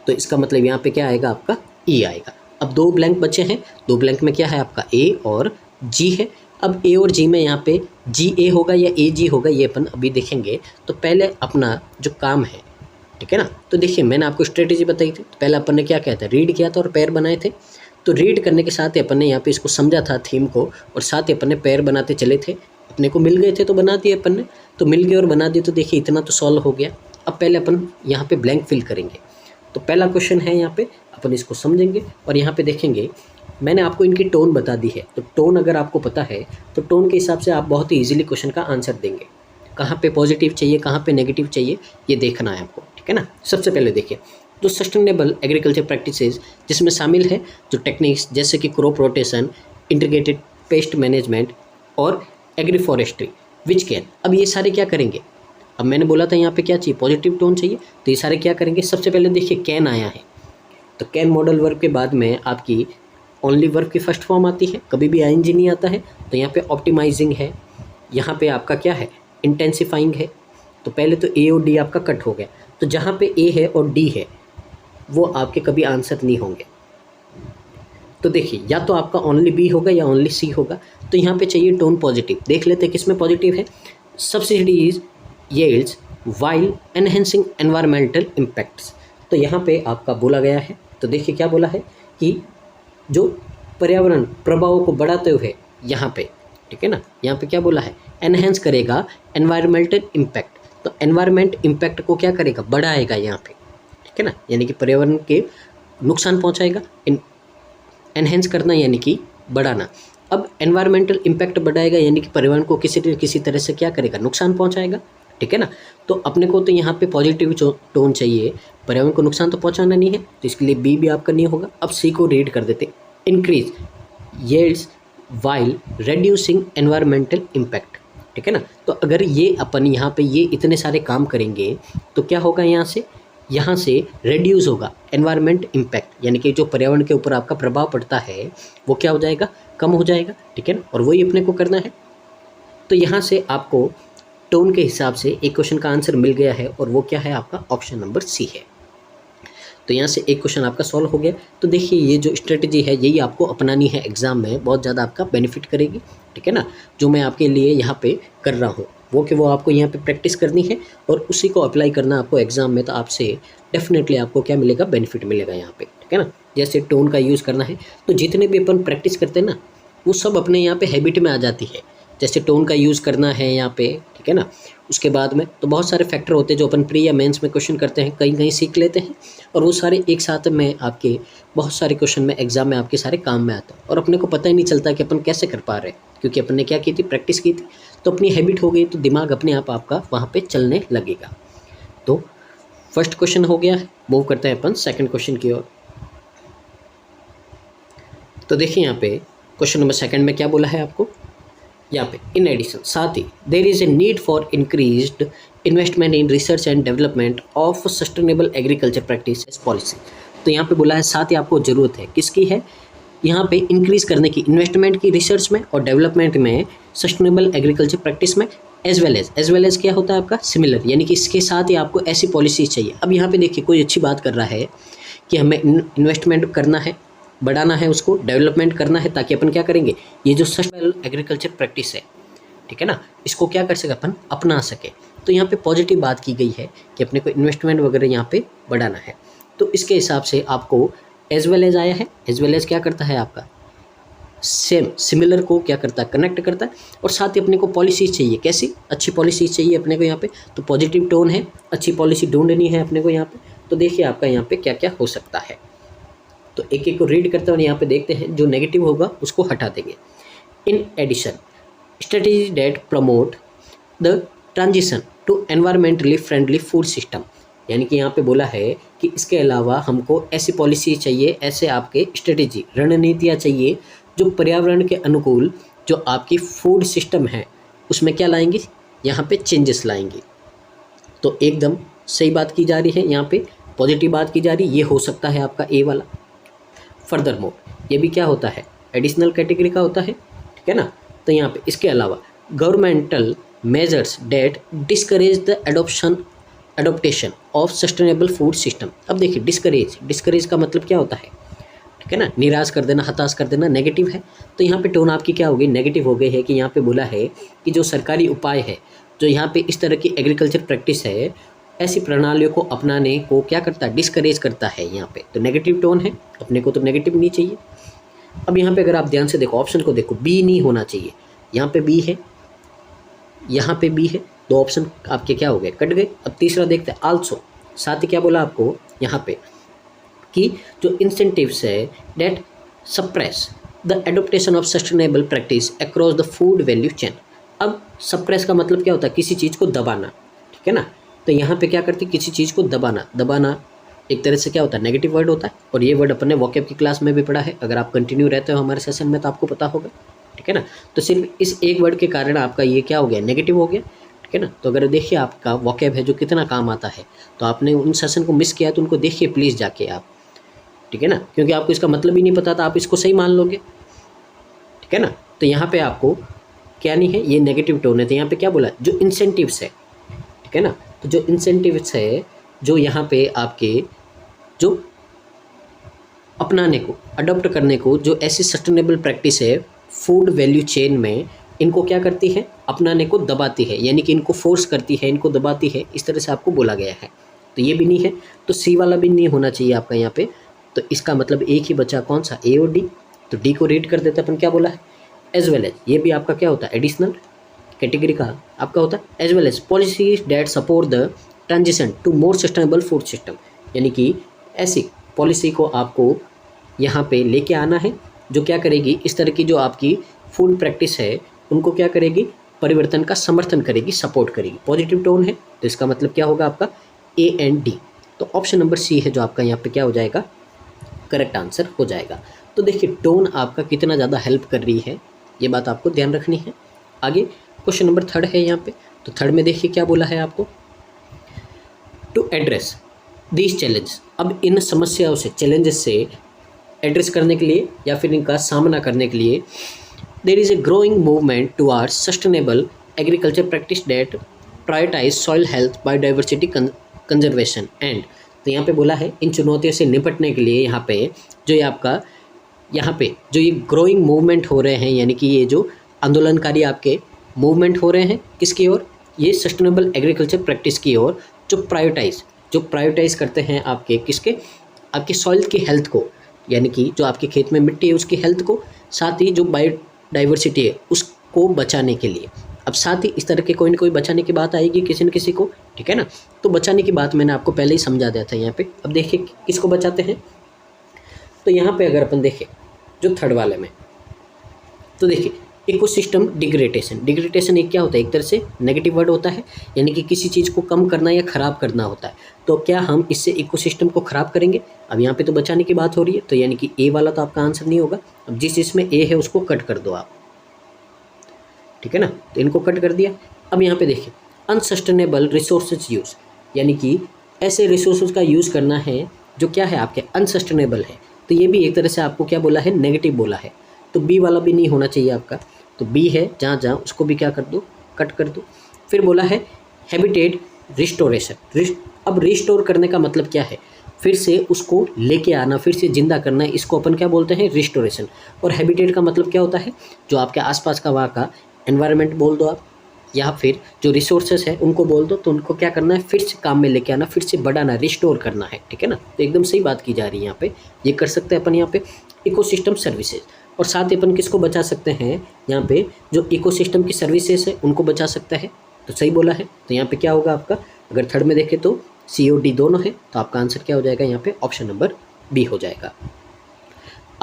तो इसका मतलब यहाँ पे क्या आएगा, आपका ई आएगा। अब दो ब्लैंक बचे हैं, दो ब्लैंक में क्या है आपका ए और जी है। अब ए और जी में यहाँ पे जी ए होगा या ए जी होगा, ये अपन अभी देखेंगे। तो पहले अपना जो काम है, ठीक है ना, तो देखिए मैंने आपको स्ट्रेटेजी बताई थी, तो पहले अपन ने क्या किया था, रीड किया था और पेयर बनाए थे। तो रीड करने के साथ ही अपन ने यहाँ पे इसको समझा था थीम को, और साथ ही अपन ने पेयर बनाते चले थे, अपने को मिल गए थे तो बना दिए अपन ने, तो मिल गए और बना दिए, तो देखिए इतना तो सॉल्व हो गया। अब पहले अपन यहाँ पे ब्लैंक फिल करेंगे। तो पहला क्वेश्चन है यहाँ पे, अपन इसको समझेंगे और यहाँ पे देखेंगे। मैंने आपको इनकी टोन बता दी है, तो टोन अगर आपको पता है तो टोन के हिसाब से आप बहुत ही ईजिली क्वेश्चन का आंसर देंगे। कहाँ पे पॉजिटिव चाहिए, कहाँ पे नेगेटिव चाहिए, ये देखना है आपको, ठीक है ना। सबसे पहले देखिए जो सस्टेनेबल एग्रीकल्चर प्रैक्टिसेस, जिसमें शामिल है जो टेक्निक्स जैसे कि crop rotation, integrated pest management, और एग्रीफॉरेस्ट्री विच कैन। अब ये सारे क्या करेंगे, अब मैंने बोला था यहाँ पे क्या चाहिए, पॉजिटिव टोन चाहिए, तो ये सारे क्या करेंगे, सबसे पहले देखिए कैन आया है, तो कैन मॉडल वर्ब के बाद में आपकी ओनली वर्ब की फर्स्ट फॉर्म आती है, कभी भी आईएनजी नहीं आता है। तो यहाँ पे ऑप्टिमाइजिंग है, यहाँ पे आपका क्या है, इंटेंसिफाइंग है। तो पहले तो ए और डी आपका कट हो गया, तो जहाँ पे ए है और डी है वो आपके कभी आंसर नहीं होंगे। तो देखिए या तो आपका ओनली बी होगा या ओनली सी होगा। तो यहाँ पे चाहिए टोन पॉजिटिव, देख लेते हैं किसमें पॉजिटिव है। Subsidies yields while enhancing environmental impacts. तो यहाँ पे आपका बोला गया है, तो देखिए क्या बोला है कि जो पर्यावरण प्रभावों को बढ़ाते हुए यहाँ पे, ठीक है ना, यहाँ पे क्या बोला है, एनहेंस करेगा एनवायरमेंटल इम्पैक्ट। तो एनवायरमेंट इम्पैक्ट को क्या करेगा, बढ़ाएगा यहाँ पे, ठीक है ना, यानी कि पर्यावरण के नुकसान पहुँचाएगा। एनहेंस करना यानी कि बढ़ाना। अब एनवायरमेंटल इम्पैक्ट बढ़ाएगा यानी कि पर्यावरण को किसी तरह से क्या करेगा, नुकसान पहुँचाएगा, ठीक है ना। तो अपने को तो यहाँ पे पॉजिटिव टोन चाहिए, पर्यावरण को नुकसान तो पहुँचाना नहीं है, तो इसके लिए बी भी आपका नहीं होगा। अब सी को रीड कर देते, increase yields while reducing environmental impact, ठीक है ना। तो अगर ये अपन यहाँ पे ये इतने सारे काम करेंगे तो क्या होगा, यहाँ से रिड्यूस होगा एनवायरमेंट इम्पैक्ट, यानी कि जो पर्यावरण के ऊपर आपका प्रभाव पड़ता है वो क्या हो जाएगा, कम हो जाएगा, ठीक है ना। और वही अपने को करना है। तो यहाँ से आपको टोन के हिसाब से एक क्वेश्चन का आंसर मिल गया है और वो क्या है, आपका ऑप्शन नंबर सी है। तो यहाँ से एक क्वेश्चन आपका सॉल्व हो गया। तो देखिए ये जो स्ट्रेटजी है यही आपको अपनानी है, एग्जाम में बहुत ज़्यादा आपका बेनिफिट करेगी, ठीक है ना। जो मैं आपके लिए यहाँ पे कर रहा हूँ वो आपको यहाँ पे प्रैक्टिस करनी है और उसी को अप्लाई करना आपको एग्जाम में, तो आपसे डेफिनेटली आपको क्या मिलेगा, बेनिफिट मिलेगा यहाँ पे, ठीक है ना। जैसे टोन का यूज़ करना है तो जितने भी अपन प्रैक्टिस करते हैं ना वो सब अपने यहाँ पे हैबिट में आ जाती है। जैसे टोन का यूज़ करना है यहाँ पे, ठीक है ना। उसके बाद में तो बहुत सारे फैक्टर होते हैं जो अपन प्री या मेंस में क्वेश्चन करते हैं, कहीं कहीं सीख लेते हैं और वो सारे एक साथ में आपके बहुत सारे क्वेश्चन में एग्जाम में आपके सारे काम में आता है और अपने को पता ही नहीं चलता कि अपन कैसे कर पा रहे हैं, क्योंकि अपन ने क्या की थी, प्रैक्टिस की थी, तो अपनी हैबिट हो गई, तो दिमाग अपने आप आपका वहाँ पे चलने लगेगा। तो फर्स्ट क्वेश्चन हो गया है, मूव करते हैं अपन सेकंड क्वेश्चन की ओर। तो देखिए यहाँ पे क्वेश्चन नंबर सेकंड में क्या बोला है आपको, यहाँ पे इन एडिशन, साथ ही there is a need for increased investment in research and development of sustainable agriculture practice policy. तो यहाँ पे बोला है साथ ही आपको ज़रूरत है, किसकी है, यहाँ पे इंक्रीज़ करने की, इन्वेस्टमेंट की रिसर्च में और डेवलपमेंट में, सस्टेनेबल एग्रीकल्चर प्रैक्टिस में, एज वेल एज क्या होता है आपका, सिमिलर, यानी कि इसके साथ ही आपको ऐसी पॉलिसी चाहिए। अब यहाँ पे देखिए कोई अच्छी बात कर रहा है कि हमें इन्वेस्टमेंट करना है, बढ़ाना है, उसको डेवलपमेंट करना है, ताकि अपन क्या करेंगे, ये जो सस्टेनेबल एग्रीकल्चर प्रैक्टिस है, ठीक है ना, इसको क्या कर सके, अपन अपना सके। तो यहाँ पे पॉजिटिव बात की गई है कि अपने को इन्वेस्टमेंट वगैरह यहाँ पे बढ़ाना है। तो इसके हिसाब से आपको एज वेल एज आया है, एज वेल एज क्या करता है आपका, सेम सिमिलर को क्या करता है, कनेक्ट करता है, और साथ ही अपने को पॉलिसी चाहिए, कैसी, अच्छी पॉलिसी चाहिए अपने को यहाँ पे। तो पॉजिटिव टोन है, अच्छी पॉलिसी ढूंढनी है अपने को यहाँ पे। तो देखिए आपका यहाँ पे क्या क्या हो सकता है, तो एक एक को रीड करते हैं और यहाँ पे देखते हैं, जो नेगेटिव होगा उसको हटा देंगे। In addition strategy that promote the transition to environmentally friendly food system, यानी कि यहाँ पे बोला है कि इसके अलावा हमको ऐसी पॉलिसी चाहिए, ऐसे आपके स्ट्रेटजी रणनीतियाँ चाहिए जो पर्यावरण के अनुकूल जो आपकी फूड सिस्टम है उसमें क्या लाएंगी, यहाँ पे चेंजेस लाएंगी। तो एकदम सही बात की जा रही है, यहाँ पे पॉजिटिव बात की जा रही है, ये हो सकता है आपका ए वाला। फर्दर मोर ये भी क्या होता है, एडिशनल कैटेगरी का होता है, ठीक है ना। तो यहाँ पे इसके अलावा governmental measures that discourage the adoption of sustainable food system. अब देखिए डिस्करेज का मतलब क्या होता है, ठीक है ना, निराश कर देना, हताश कर देना, नेगेटिव है। तो यहाँ पे टोन आपकी क्या हो गई, नेगेटिव हो गई है, कि यहाँ पे बोला है कि जो सरकारी उपाय है, जो यहाँ पे इस तरह की एग्रीकल्चर प्रैक्टिस है, ऐसी प्रणालियों को अपनाने को क्या करता है, डिस्करेज करता है यहाँ पे। तो नेगेटिव टोन है, अपने को तो नेगेटिव नहीं चाहिए। अब यहाँ पे अगर आप ध्यान से देखो, ऑप्शन को देखो, बी नहीं होना चाहिए, यहाँ पे बी है, यहाँ पे बी है, दो ऑप्शन आपके क्या हो गए, कट गए। अब तीसरा देखते हैं, आल्सो, साथ ही क्या बोला आपको यहाँ पे कि जो इंसेंटिव्स है that suppress the adoption of sustainable practice across the food value chain. अब सप्रेस का मतलब क्या होता है, किसी चीज़ को दबाना, ठीक है ना। तो यहाँ पे क्या करती है, किसी चीज़ को दबाना एक तरह से क्या होता है, नेगेटिव वर्ड होता है, और ये वर्ड अपन ने वोकैब की क्लास में भी पढ़ा है। अगर आप कंटिन्यू रहते हो हमारे सेशन में तो आपको पता होगा, ठीक है ना। तो सिर्फ इस एक वर्ड के कारण आपका ये क्या हो गया, नेगेटिव हो गया, ठीक है ना। तो अगर देखिए आपका वोकैब है जो कितना काम आता है, तो आपने उन सेशन को मिस किया तो उनको देखिए प्लीज़ जाके आप, ठीक है ना, क्योंकि आपको इसका मतलब ही नहीं पता था, आप इसको सही मान लोगे, ठीक है ना। तो यहाँ पे आपको क्या नहीं है, ये नेगेटिव टोन है, तो यहाँ पे क्या बोला, जो इंसेंटिव्स है, ठीक है ना। तो जो इंसेंटिव्स है, जो यहाँ पे आपके जो अपनाने को, अडॉप्ट करने को, जो ऐसी सस्टेनेबल प्रैक्टिस है फूड वैल्यू चेन में, इनको क्या करती है, अपनाने को दबाती है, यानी कि इनको फोर्स करती है, इनको दबाती है, इस तरह से आपको बोला गया है। तो ये भी नहीं है, तो सी वाला भी नहीं होना चाहिए आपका यहाँ पे। तो इसका मतलब एक ही बचा, कौन सा, ए और डी। तो डी को रीड कर देते अपन, क्या बोला है, एज वेल एज, ये भी आपका क्या होता है, एडिशनल कैटेगरी का आपका होता है, as well as policies that support the transition to more sustainable food system, यानी कि ऐसी पॉलिसी को आपको यहाँ पे लेके आना है जो क्या करेगी, इस तरह की जो आपकी फूड प्रैक्टिस है उनको क्या करेगी, परिवर्तन का समर्थन करेगी, सपोर्ट करेगी। पॉजिटिव टोन है तो इसका मतलब क्या होगा आपका, ए एंड डी। तो ऑप्शन नंबर सी है जो आपका यहाँ पे क्या हो जाएगा, करेक्ट आंसर हो जाएगा। तो देखिए टोन आपका कितना ज़्यादा हेल्प कर रही है, ये बात आपको ध्यान रखनी है। आगे क्वेश्चन नंबर 3 है यहाँ पे। तो 3 में देखिए क्या बोला है आपको, टू एड्रेस दिस चैलेंज। अब इन समस्याओं से, चैलेंजेस से एड्रेस करने के लिए या फिर इनका सामना करने के लिए, there is a growing movement towards sustainable agriculture practice that prioritise soil health, biodiversity conservation and. तो यहाँ पे बोला है इन चुनौतियों से निपटने के लिए यहाँ पे जो ये आपका, यहाँ पे जो ये ग्रोइंग मूवमेंट हो रहे हैं, यानी कि ये जो आंदोलनकारी आपके मूवमेंट हो रहे हैं किसकी ओर, ये सस्टेनेबल एग्रीकल्चर प्रैक्टिस की ओर, जो प्रायोरिटाइज करते हैं आपके किसके, आपकी सॉइल की हेल्थ को, यानी कि जो आपके खेत में मिट्टी है उसकी हेल्थ को, साथ ही जो बायोडाइवर्सिटी है उसको बचाने के लिए। अब साथ ही इस तरह के कोई ना कोई बचाने की बात आएगी किसी न किसी को, ठीक है ना। तो बचाने की बात मैंने आपको पहले ही समझा दिया था यहाँ पे। अब देखिए किसको बचाते हैं, तो यहाँ पे अगर अपन देखें जो 3rd वाले में, तो देखिए इकोसिस्टम डिग्रेडेशन एक क्या होता है, एक तरह से नेगेटिव वर्ड होता है, यानी कि किसी चीज़ को कम करना या ख़राब करना होता है। तो क्या हम इससे इकोसिस्टम को ख़राब करेंगे, अब यहाँ पे तो बचाने की बात हो रही है, तो यानी कि ए वाला तो आपका आंसर नहीं होगा। अब जिस इसमें ए है उसको कट कर दो आप, ठीक है ना, तो इनको कट कर दिया। अब यहाँ पे देखिए अनसस्टेनेबल रिसोर्सेज यूज़, यानी कि ऐसे रिसोर्सेज का यूज़ करना है जो क्या है आपके अनसस्टेनेबल है। तो ये भी एक तरह से आपको क्या बोला है, नेगेटिव बोला है। तो बी वाला भी नहीं होना चाहिए आपका, तो बी है जहाँ जहाँ उसको भी क्या कर दो, कट कर दो। फिर बोला है हैबिटेट रिस्टोरेशन। अब रिस्टोर करने का मतलब क्या है, फिर से उसको लेके आना, फिर से जिंदा करना, इसको अपन क्या बोलते हैं, रिस्टोरेशन। और हैबिटेट का मतलब क्या होता है, जो आपके आसपास का वहाँ का एनवायरनमेंट बोल दो आप, या फिर जो रिसोर्सेस है उनको बोल दो, तो उनको क्या करना है, फिर से काम में लेके आना, फिर से बढ़ाना, रिस्टोर करना है, ठीक है ना। तो एकदम सही बात की जा रही है यहाँ पे, ये कर सकते हैं अपन यहाँ पे इकोसिस्टम सर्विसेज। और साथ ही अपन किसको बचा सकते हैं, यहाँ पे जो इकोसिस्टम की सर्विसेज है उनको बचा सकता है, तो सही बोला है। तो यहाँ पे क्या होगा आपका, अगर 3rd में देखें तो सी और डी दोनों है, तो आपका आंसर क्या हो जाएगा यहाँ पे, ऑप्शन नंबर बी हो जाएगा।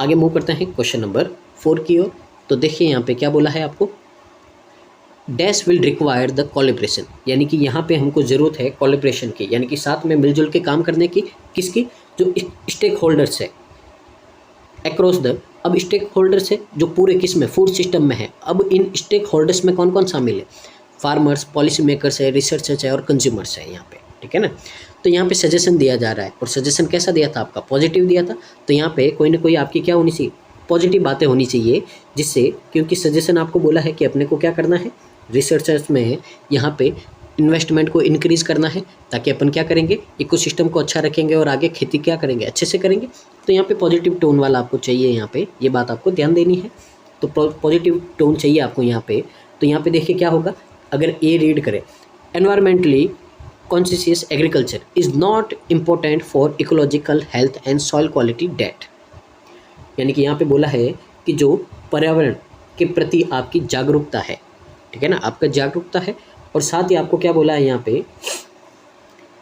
आगे मूव करते हैं क्वेश्चन नंबर 4 की ओर। तो देखिए यहाँ पे क्या बोला है आपको, dash will require the collaboration, यानी कि यहाँ पे हमको ज़रूरत है कोलैबोरेशन की, यानी कि साथ में मिलजुल के काम करने की, किसकी, जो स्टेक होल्डर्स है अक्रॉस द। अब स्टेक होल्डर्स है जो पूरे किस में, फूड सिस्टम में है। अब इन स्टेक होल्डर्स में कौन कौन शामिल है, फार्मर्स, पॉलिसी मेकर्स है, रिसर्चर्स है और कंज्यूमर्स है यहाँ पे, ठीक है ना। तो यहाँ पे सजेशन दिया जा रहा है, और सजेशन कैसा दिया था आपका, पॉजिटिव दिया था। तो यहाँ पे कोई ना कोई आपकी क्या होनी चाहिए, पॉजिटिव बातें होनी चाहिए, जिससे, क्योंकि सजेशन आपको बोला है कि अपने को क्या करना है, रिसर्चर्स में यहाँ पे इन्वेस्टमेंट को इंक्रीज़ करना है, ताकि अपन क्या करेंगे, इकोसिस्टम को अच्छा रखेंगे और आगे खेती क्या करेंगे, अच्छे से करेंगे। तो यहाँ पे पॉजिटिव टोन वाला आपको चाहिए, यहाँ पे ये बात आपको ध्यान देनी है। तो पॉजिटिव टोन चाहिए आपको यहाँ पे। तो यहाँ पे देखिए क्या होगा, अगर ए रीड करें, environmentally conscious agriculture is not important for ecological health and soil quality that, यानी कि यहाँ पे बोला है कि जो पर्यावरण के प्रति आपकी जागरूकता है, ठीक है ना, आपका जागरूकता है। और साथ ही आपको क्या बोला है यहाँ पे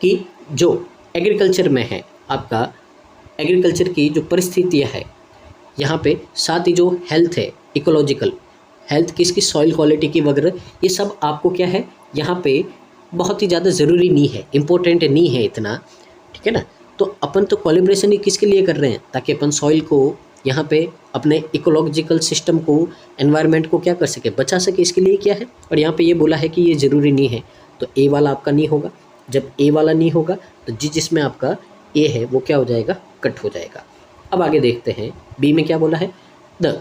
कि जो एग्रीकल्चर में है आपका, एग्रीकल्चर की जो परिस्थितियाँ है यहाँ पे, साथ ही जो हेल्थ है, इकोलॉजिकल हेल्थ किसकी, सॉइल क्वालिटी की वगैरह, ये सब आपको क्या है यहाँ पे बहुत ही ज़्यादा ज़रूरी नहीं है, इम्पोर्टेंट नहीं है इतना, ठीक है ना। तो अपन तो कोलैबोरेशन ही किसके लिए कर रहे हैं, ताकि अपन सॉइल को यहाँ पे अपने इकोलॉजिकल सिस्टम को, एनवायरनमेंट को क्या कर सके, बचा सके, इसके लिए क्या है। और यहाँ पे ये बोला है कि ये ज़रूरी नहीं है, तो ए वाला आपका नहीं होगा। जब ए वाला नहीं होगा तो जिसमें आपका ए है वो क्या हो जाएगा, कट हो जाएगा। अब आगे देखते हैं बी में क्या बोला है, the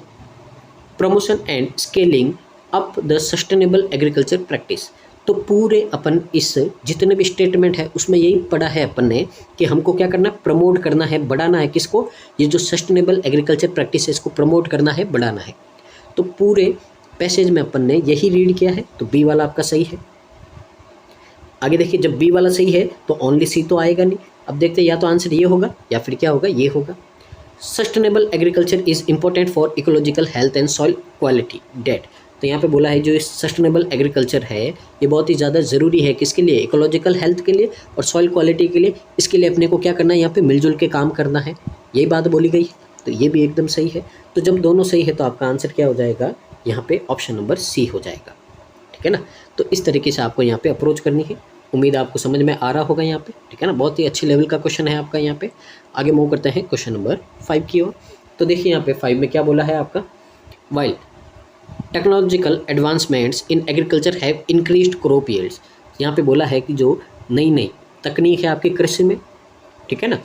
promotion and scaling up the sustainable agriculture practice. तो पूरे अपन इस जितने भी स्टेटमेंट है उसमें यही पढ़ा है अपन ने कि हमको क्या करना है, प्रमोट करना है, बढ़ाना है किसको, ये जो सस्टेनेबल एग्रीकल्चर प्रैक्टिस है इसको प्रमोट करना है, बढ़ाना है। तो पूरे पैसेज में अपन ने यही रीड किया है, तो बी वाला आपका सही है। आगे देखिए, जब बी वाला सही है तो ओनली सी तो आएगा नहीं। अब देखते हैं या तो आंसर ये होगा या फिर क्या होगा, ये होगा। Sustainable agriculture is important for ecological health and soil quality that. तो यहाँ पे बोला है जो इस सस्टेनेबल एग्रीकल्चर है ये बहुत ही ज़्यादा ज़रूरी है, किसके लिए, इकोलॉजिकल हेल्थ के लिए और सॉइल क्वालिटी के लिए। इसके लिए अपने को क्या करना है, यहाँ पे मिलजुल के काम करना है, यही बात बोली गई है। तो ये भी एकदम सही है। तो जब दोनों सही है तो आपका आंसर क्या हो जाएगा, यहाँ पे ऑप्शन नंबर सी हो जाएगा, ठीक है ना। तो इस तरीके से आपको यहाँ पे अप्रोच करनी है। उम्मीद आपको समझ में आ रहा होगा यहाँ पे, ठीक है ना। बहुत ही अच्छे लेवल का क्वेश्चन है आपका यहाँ पे। आगे मूव करते हैं क्वेश्चन नंबर 5 की ओर। तो देखिए यहाँ पे 5 में क्या बोला है आपका, while technological advancements in agriculture have increased crop yields. यहाँ पे बोला है कि जो नई नई तकनीक है आपकी कृषि में, ठीक है ना,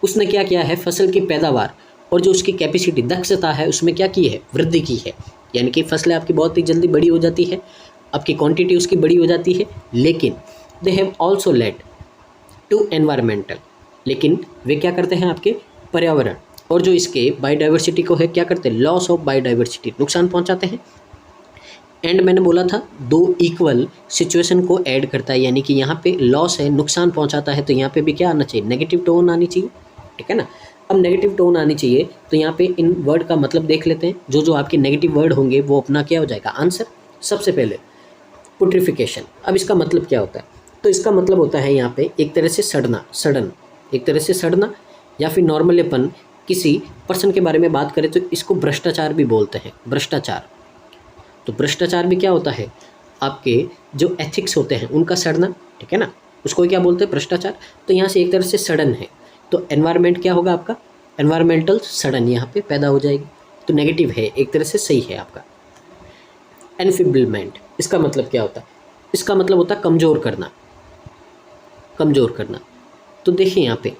उसने क्या किया है, फसल की पैदावार और जो उसकी कैपेसिटी, दक्षता है, उसमें क्या की है, वृद्धि की है। यानी कि फसलें आपकी बहुत ही जल्दी बड़ी हो जाती है, आपकी क्वांटिटी उसकी बड़ी हो जाती है। लेकिन they have also led to environmental, लेकिन वे क्या करते हैं, आपके पर्यावरण और जो इसके बायोडाइवर्सिटी को है क्या करते हैं, लॉस ऑफ बायोडाइवर्सिटी, नुकसान पहुंचाते हैं। एंड मैंने बोला था दो इक्वल सिचुएशन को ऐड करता है, यानी कि यहाँ पे लॉस है, नुकसान पहुंचाता है, तो यहाँ पे भी क्या आना चाहिए, नेगेटिव टोन आनी चाहिए, ठीक है ना। अब नेगेटिव टोन आनी चाहिए तो यहाँ पे इन वर्ड का मतलब देख लेते हैं। जो जो आपके नेगेटिव वर्ड होंगे वो अपना क्या हो जाएगा, आंसर। सबसे पहले पुट्रिफिकेशन। अब इसका मतलब क्या होता है, तो इसका मतलब होता है यहाँ पे एक तरह से सड़ना, सड़न, एक तरह से सड़ना, या फिर नॉर्मली अपन किसी पर्सन के बारे में बात करें तो इसको भ्रष्टाचार भी बोलते हैं, भ्रष्टाचार। तो भ्रष्टाचार भी क्या होता है, आपके जो एथिक्स होते हैं उनका सड़ना, ठीक है ना, उसको क्या बोलते हैं, भ्रष्टाचार। तो यहाँ से एक तरह से सड़न है, तो एनवायरनमेंट क्या होगा आपका, एनवायरमेंटल सड़न यहाँ पे पैदा हो जाएगी, तो नेगेटिव है, एक तरह से सही है आपका। एनफिबलमेंट, इसका मतलब क्या होता है, इसका मतलब होता है कमज़ोर करना, कमज़ोर करना। तो देखिए यहाँ पे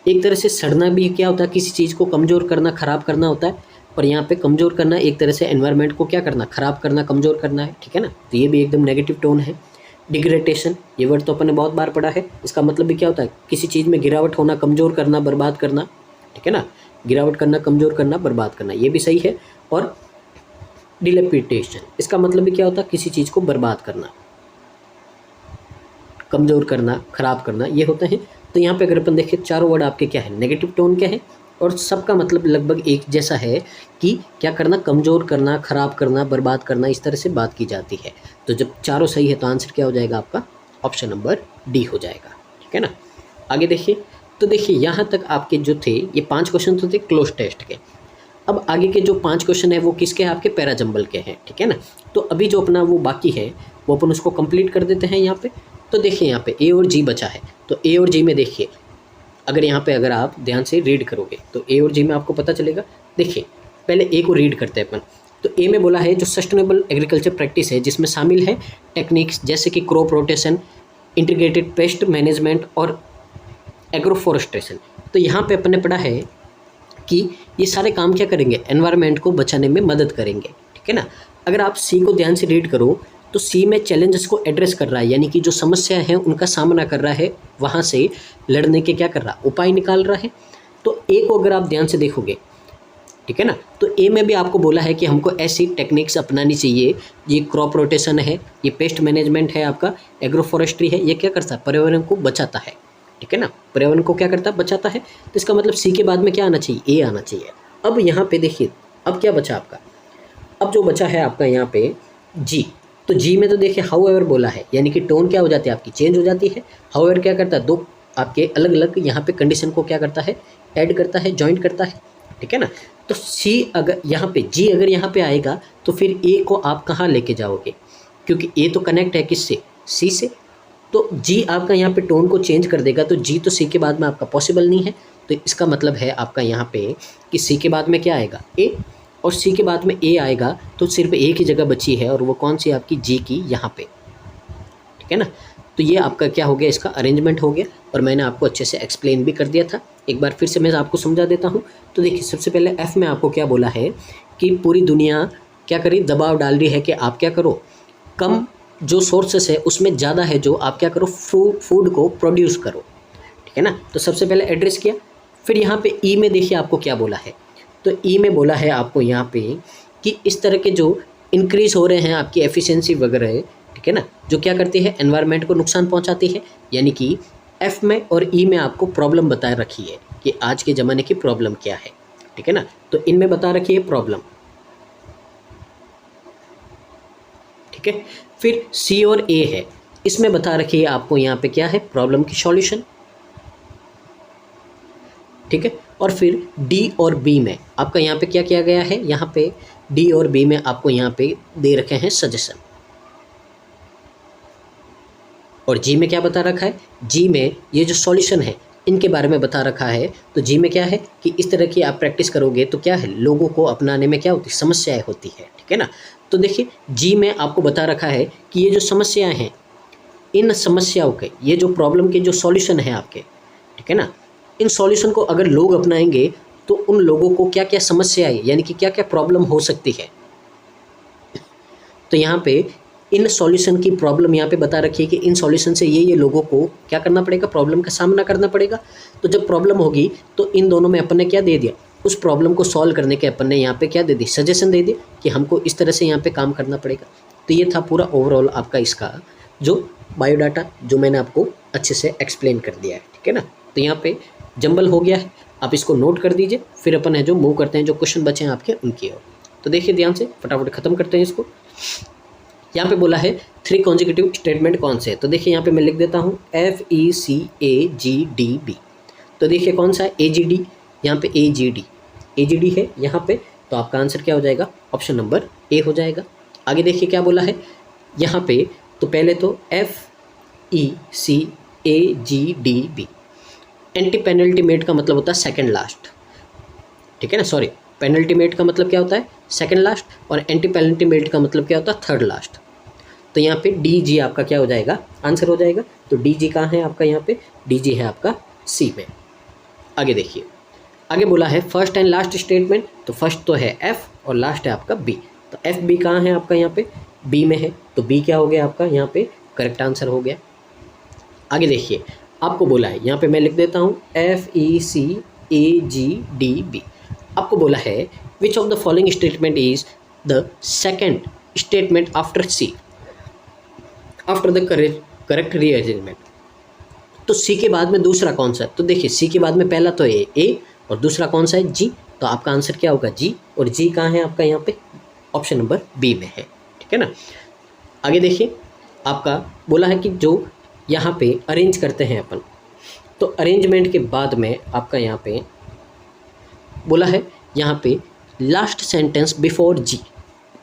एक तरह से सड़ना भी क्या होता है, किसी चीज़ को कमज़ोर करना, ख़राब करना होता है। और यहाँ पे कमज़ोर करना एक तरह से एनवायरनमेंट को क्या करना, ख़राब करना, कमज़ोर करना है, ठीक है ना। तो ये भी एकदम नेगेटिव टोन है। डिग्रेडेशन, ये वर्ड तो अपन ने बहुत बार पढ़ा है, इसका मतलब भी क्या होता है, किसी चीज़ में गिरावट होना, कमज़ोर करना, बर्बाद करना, ठीक है ना, गिरावट करना, कमज़ोर करना, बर्बाद करना, ये भी सही है। और डिलेपिटेशन, इसका मतलब भी क्या होता है, किसी चीज़ को बर्बाद करना, कमज़ोर करना, ख़राब करना, ये होते हैं। तो यहाँ पे अगर अपन देखें चारों वर्ड आपके क्या है, नेगेटिव टोन के हैं और सबका मतलब लगभग एक जैसा है कि क्या करना, कमज़ोर करना, ख़राब करना, बर्बाद करना, इस तरह से बात की जाती है। तो जब चारों सही है तो आंसर क्या हो जाएगा आपका, ऑप्शन नंबर डी हो जाएगा, ठीक है ना। आगे देखिए, तो देखिए यहाँ तक आपके जो थे ये 5 क्वेश्चन तो थे क्लोज टेस्ट के। अब आगे के जो 5 क्वेश्चन है वो किसके हैं, आपके पैराजंबल के हैं, ठीक है ना। तो अभी जो अपना वो बाकी है वो अपन उसको कंप्लीट कर देते हैं यहाँ पे। तो देखिए यहाँ पे ए और जी बचा है, तो ए और जी में देखिए अगर यहाँ पे अगर आप ध्यान से रीड करोगे तो ए और जी में आपको पता चलेगा। देखिए पहले ए को रीड करते हैं अपन। तो ए में बोला है जो सस्टेनेबल एग्रीकल्चर प्रैक्टिस है जिसमें शामिल है टेक्निक्स जैसे कि crop rotation, integrated pest management और एग्रोफॉरेस्टेशन। तो यहाँ पे अपन ने पढ़ा है कि ये सारे काम क्या करेंगे, एनवायरनमेंट को बचाने में मदद करेंगे, ठीक है ना। अगर आप सी को ध्यान से रीड करो तो सी में चैलेंजेस को एड्रेस कर रहा है, यानी कि जो समस्या है उनका सामना कर रहा है, वहाँ से लड़ने के क्या कर रहा, उपाय निकाल रहा है। तो ए को अगर आप ध्यान से देखोगे, ठीक है ना, तो ए में भी आपको बोला है कि हमको ऐसी टेक्निक्स अपनानी चाहिए। ये क्रॉप रोटेशन है, ये पेस्ट मैनेजमेंट है, आपका एग्रोफॉरेस्ट्री है, ये क्या करता है, पर्यावरण को बचाता है, ठीक है ना, पर्यावरण को क्या करता है, बचाता है। तो इसका मतलब सी के बाद में क्या आना चाहिए, ए आना चाहिए। अब यहाँ पे देखिए अब क्या बचा आपका, अब जो बचा है आपका यहाँ पे जी। तो जी में तो देखिए हाउएवर बोला है, यानी कि टोन क्या हो जाती है आपकी, चेंज हो जाती है। हाउएवर क्या करता है, दो आपके अलग अलग यहाँ पे कंडीशन को क्या करता है, ऐड करता है, जॉइंट करता है, ठीक है ना। तो सी अगर यहाँ पे, जी अगर यहाँ पे आएगा तो फिर ए को आप कहाँ लेके जाओगे, क्योंकि ए तो कनेक्ट है किससे, सी से। तो जी आपका यहाँ पे टोन को चेंज कर देगा, तो जी तो सी के बाद में आपका पॉसिबल नहीं है। तो इसका मतलब है आपका यहाँ पे कि सी के बाद में क्या आएगा, ए, और सी के बाद में ए आएगा, तो सिर्फ ए की जगह बची है और वो कौन सी आपकी, जी की यहाँ पे, ठीक है ना। तो ये आपका क्या हो गया, इसका अरेंजमेंट हो गया, और मैंने आपको अच्छे से एक्सप्लेन भी कर दिया था। एक बार फिर से मैं आपको समझा देता हूँ। तो देखिए सबसे पहले एफ में आपको क्या बोला है कि पूरी दुनिया क्या करी, दबाव डाल रही है कि आप क्या करो, कम जो सोर्सेस है उसमें ज़्यादा है जो आप क्या करो, फूड को प्रोड्यूस करो, ठीक है ना। तो सबसे पहले एड्रेस किया, फिर यहाँ पे ई में देखिए आपको क्या बोला है, तो ई में बोला है आपको यहाँ पे कि इस तरह के जो इंक्रीज़ हो रहे हैं आपकी एफिशिएंसी वगैरह, ठीक है ना, जो क्या करती है, एनवायरनमेंट को नुकसान पहुँचाती है। यानी कि एफ में और ई में आपको प्रॉब्लम बता रखी है कि आज के ज़माने की प्रॉब्लम क्या है, ठीक है ना। तो इनमें बता रखी है प्रॉब्लम, ठीक है। फिर सी और ए है, इसमें बता रखी है आपको यहाँ पे क्या है, प्रॉब्लम की सॉल्यूशन, ठीक है। और फिर डी और बी में आपका यहाँ पे क्या किया गया है, यहाँ पे डी और बी में आपको यहाँ पे दे रखे हैं सजेशन, और जी में क्या बता रखा है, जी में ये जो सॉल्यूशन है इनके बारे में बता रखा है। तो जी में क्या है कि इस तरह की आप प्रैक्टिस करोगे तो क्या है, लोगों को अपनाने में क्या होती है, समस्याएं होती है, ठीक है ना। तो देखिए जी में आपको बता रखा है कि ये जो समस्याएं हैं, इन समस्याओं के, ये जो प्रॉब्लम के जो सॉल्यूशन है आपके, ठीक है ना, इन सॉल्यूशन को अगर लोग अपनाएंगे तो उन लोगों को क्या क्या समस्याएं, यानी कि क्या क्या प्रॉब्लम हो सकती है। तो यहाँ पे इन सॉल्यूशन की प्रॉब्लम यहाँ पे बता रखी है कि इन सॉल्यूशन से ये लोगों को क्या करना पड़ेगा, प्रॉब्लम का सामना करना पड़ेगा। तो जब प्रॉब्लम होगी तो इन दोनों में अपन ने क्या दे दिया, उस प्रॉब्लम को सॉल्व करने के अपन ने यहाँ पे क्या दे दी, सजेशन दे दिया कि हमको इस तरह से यहाँ पे काम करना पड़ेगा। तो ये था पूरा ओवरऑल आपका इसका जो बायोडाटा, जो मैंने आपको अच्छे से एक्सप्लेन कर दिया है, ठीक है ना। तो यहाँ पे जंबल हो गया है, आप इसको नोट कर दीजिए। फिर अपन है जो मूव करते हैं, जो क्वेश्चन बचे हैं आपके उनकी ओर। तो देखिए ध्यान से, फटाफट खत्म करते हैं इसको। यहाँ पे बोला है 3 कॉन्जिक्यूटिव स्टेटमेंट कौन से है, तो देखिए यहाँ पे मैं लिख देता हूँ FECAGDB। तो देखिए कौन सा है, AGD, यहाँ पे AGD है यहाँ पे, तो आपका आंसर क्या हो जाएगा, ऑप्शन नंबर ए हो जाएगा। आगे देखिए क्या बोला है यहाँ पे, तो पहले तो FECAGDB, एंटी पेनल्टीमेट का मतलब होता है सेकंड लास्ट, ठीक है ना, सॉरी, पेनल्टीमेट का मतलब क्या होता है, सेकंड लास्ट, और एंटी पेनल्टीमेट का मतलब क्या होता है, थर्ड लास्ट। तो यहाँ पे DG आपका क्या हो जाएगा, आंसर हो जाएगा। तो DG कहाँ है आपका, यहाँ पे DG है आपका सी में। आगे देखिए, आगे बोला है फर्स्ट एंड लास्ट स्टेटमेंट, तो फर्स्ट तो है F और लास्ट है आपका B। तो FB कहाँ है आपका, यहाँ पे B में है, तो B क्या हो गया आपका, यहाँ पे करेक्ट आंसर हो गया। आगे देखिए आपको बोला है, यहाँ पे मैं लिख देता हूँ FECAGDB। आपको बोला है which of the following statement is the second statement after C, after the correct rearrangement. तो सी के बाद में दूसरा कौन सा है, तो देखिए सी के बाद में पहला तो ए और दूसरा कौन सा है, जी। तो आपका आंसर क्या होगा, जी, और जी कहाँ है आपका, यहाँ पे ऑप्शन नंबर बी में है, ठीक है ना। आगे देखिए आपका बोला है कि जो यहाँ पे अरेंज करते हैं अपन, तो अरेंजमेंट के बाद में आपका यहाँ पे बोला है, यहाँ पे लास्ट सेंटेंस बिफोर जी,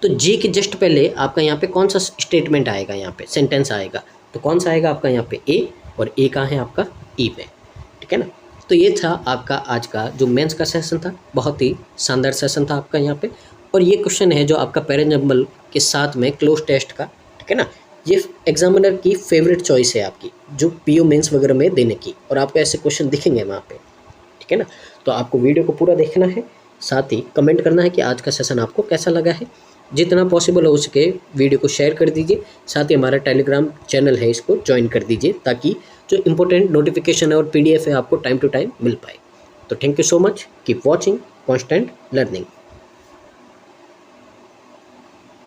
तो जी के जस्ट पहले आपका यहाँ पे कौन सा स्टेटमेंट आएगा, यहाँ पे सेंटेंस आएगा, तो कौन सा आएगा आपका यहाँ पे ए, और ए कहाँ है आपका ई में, ठीक है ना। तो ये था आपका आज का जो मेंस का सेशन था, बहुत ही शानदार सेशन था आपका यहाँ पे। और ये क्वेश्चन है जो आपका पैरेंजम्बल के साथ में क्लोज टेस्ट का, ठीक है ना, ये एग्जामिनर की फेवरेट चॉइस है आपकी, जो PO मेंस वगैरह में देने की, और आपको ऐसे क्वेश्चन दिखेंगे वहाँ पे, ठीक है ना। तो आपको वीडियो को पूरा देखना है, साथ ही कमेंट करना है कि आज का सेशन आपको कैसा लगा है। जितना पॉसिबल हो सके वीडियो को शेयर कर दीजिए, साथ ही हमारा टेलीग्राम चैनल है इसको ज्वाइन कर दीजिए, ताकि जो इंपॉर्टेंट नोटिफिकेशन है और PDF है आपको टाइम टू टाइम मिल पाए। तो thank you so much, keep watching constant learning.